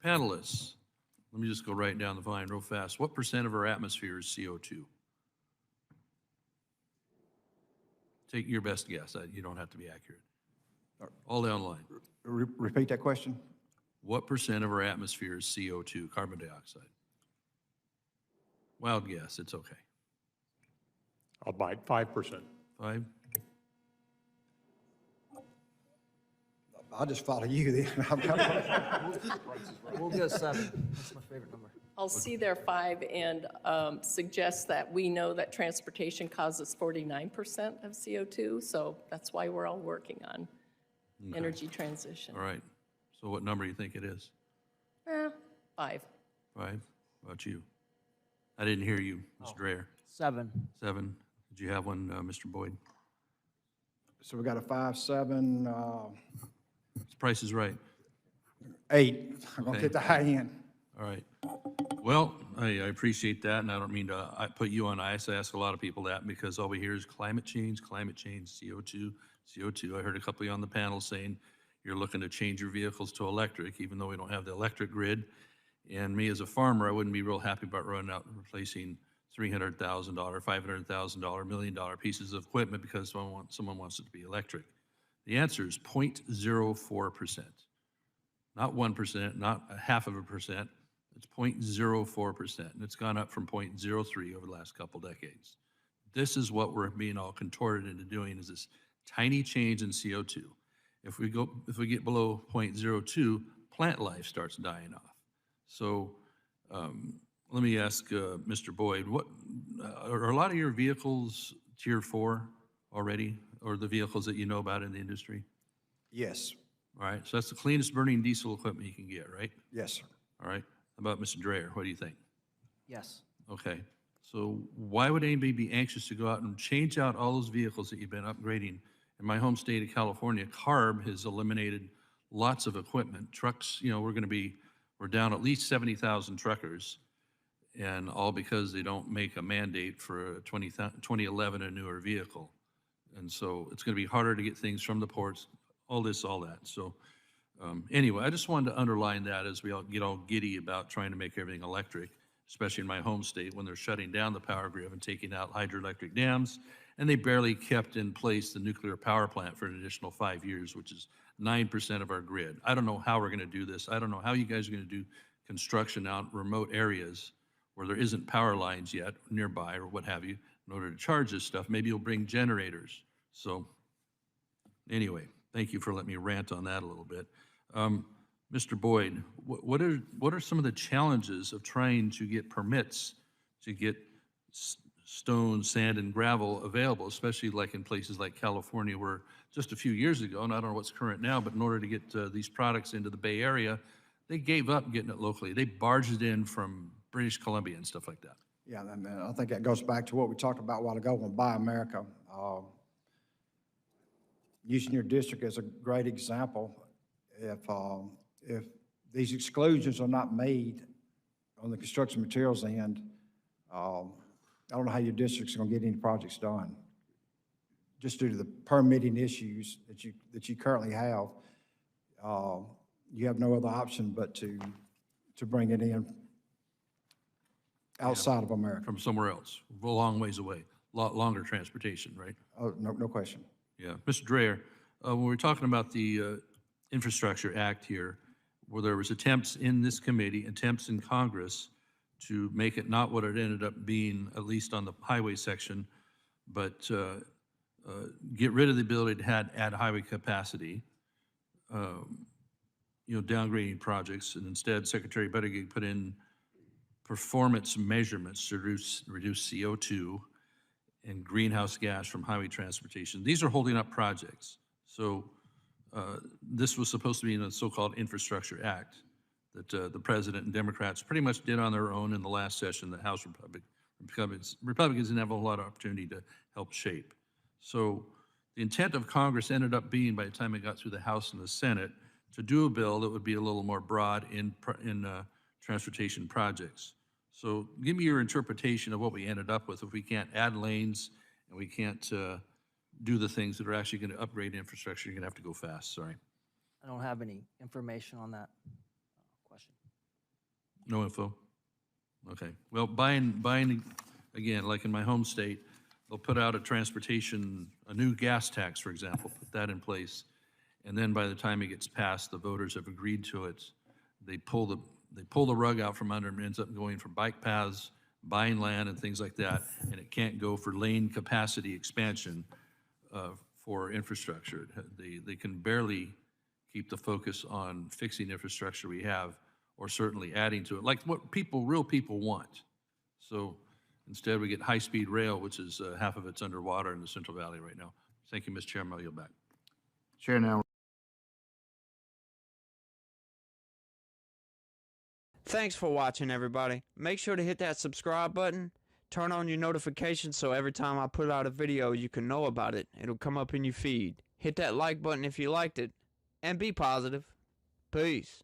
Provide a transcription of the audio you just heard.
Panelists, let me just go right down the line real fast. What percent of our atmosphere is CO2? Take your best guess. You don't have to be accurate. All down the line. Repeat that question? What percent of our atmosphere is CO2, carbon dioxide? Wild guess, it's okay. I'll bite 5%. 5? I'll just follow you then. We'll go 7. That's my favorite number. I'll see their 5 and suggest that we know that transportation causes 49% of CO2, so that's why we're all working on energy transition. All right. So what number do you think it is? 5. 5? How about you? I didn't hear you, Mr. Dreyer. 7. 7. Did you have one, Mr. Boyd? So we got a 5, 7, This Price is Right. 8. I'm gonna Okay. get the high end. All right. Well, I appreciate that, and I don't mean to put you on ice. I ask a lot of people that because all we hear is climate change, CO2, CO2. I heard a couple of you on the panel saying you're looking to change your vehicles to electric, even though we don't have the electric grid. And me as a farmer, I wouldn't be real happy about running out and replacing $300,000, $500,000, $1 million pieces of equipment because someone wants it to be electric. The answer is 0.04%. Not 1%, not a half of a percent. It's 0.04%, and it's gone up from 0.03 over the last couple decades. This is what we're being all contorted into doing, is this tiny change in CO2. If we get below 0.02, plant life starts dying off. So let me ask Mr. Boyd, what are a lot of your vehicles Tier 4 already, or the vehicles that you know about in the industry? Yes, All right, so that's the cleanest burning diesel equipment you can get, right? yes, sir. All right. How about Mr. Dreyer? What do you think? Yes. Okay. So why would anybody be anxious to go out and change out all those vehicles that you've been upgrading? In my home state of California, CARB has eliminated lots of equipment. Trucks, we're down at least 70,000 truckers, and all because they don't make a mandate for a 2011 and newer vehicle. And so it's going to be harder to get things from the ports, all that. So anyway, I just wanted to underline that as we all get all giddy about trying to make everything electric, especially in my home state when they're shutting down the power grid and taking out hydroelectric dams, and they barely kept in place the nuclear power plant for an additional 5 years, which is 9% of our grid. I don't know how we're going to do this. I don't know how you guys are going to do construction out in remote areas where there isn't power lines yet nearby or what have you in order to charge this stuff. Maybe you'll bring generators. So anyway, thank you for letting me rant on that a little bit. Mr. Boyd, what are some of the challenges of trying to get permits to get stone, sand, and gravel available, especially like in places like California, where just a few years ago, and I don't know what's current now, but in order to get these products into the Bay Area, they gave up getting it locally. They barged it in from British Columbia and stuff like that. Yeah, and I think that goes back to what we talked about a while ago on Buy America. Using your district as a great example, if these exclusions are not made on the construction materials end, I don't know how your district's going to get any projects done, just due to the permitting issues that you currently have. You have no other option but to bring it in outside of America. From somewhere else, a long ways away, lot longer transportation, right? Oh, no question. Yeah. Mr. Dreyer, when we're talking about the Infrastructure Act here, where there was attempts in this committee, attempts in Congress to make it not what it ended up being, at least on the highway section, but get rid of the ability to add highway capacity, downgrading projects, and instead Secretary Buttigieg put in performance measurements to reduce CO2 and greenhouse gas from highway transportation. These are holding up projects. So this was supposed to be in a so-called Infrastructure Act that the president and Democrats pretty much did on their own in the last session. The House Republicans didn't have a lot of opportunity to help shape. So the intent of Congress ended up being, by the time it got through the House and the Senate, to do a bill that would be a little more broad in transportation projects. So give me your interpretation of what we ended up with if we can't add lanes and we can't do the things that are actually going to upgrade infrastructure. You're going to have to go fast. Sorry. I don't have any information on that question. No info? Okay. Well, buying, again, like in my home state, they'll put out a new gas tax, for example, put that in place. And then by the time it gets passed, the voters have agreed to it. They pull the rug out from under them, it ends up going for bike paths, buying land and things like that. And it can't go for lane capacity expansion for infrastructure. They can barely keep the focus on fixing infrastructure we have, or certainly adding to it, like what real people want. So instead, we get high-speed rail, which is half of it's underwater in the Central Valley right now. Thank you, Mr. Chairman. I'll yield back. Chair now. Thanks for watching, everybody. Make sure to hit that subscribe button. Turn on your notifications so every time I put out a video, you can know about it. It'll come up in your feed. Hit that like button if you liked it. And be positive. Peace.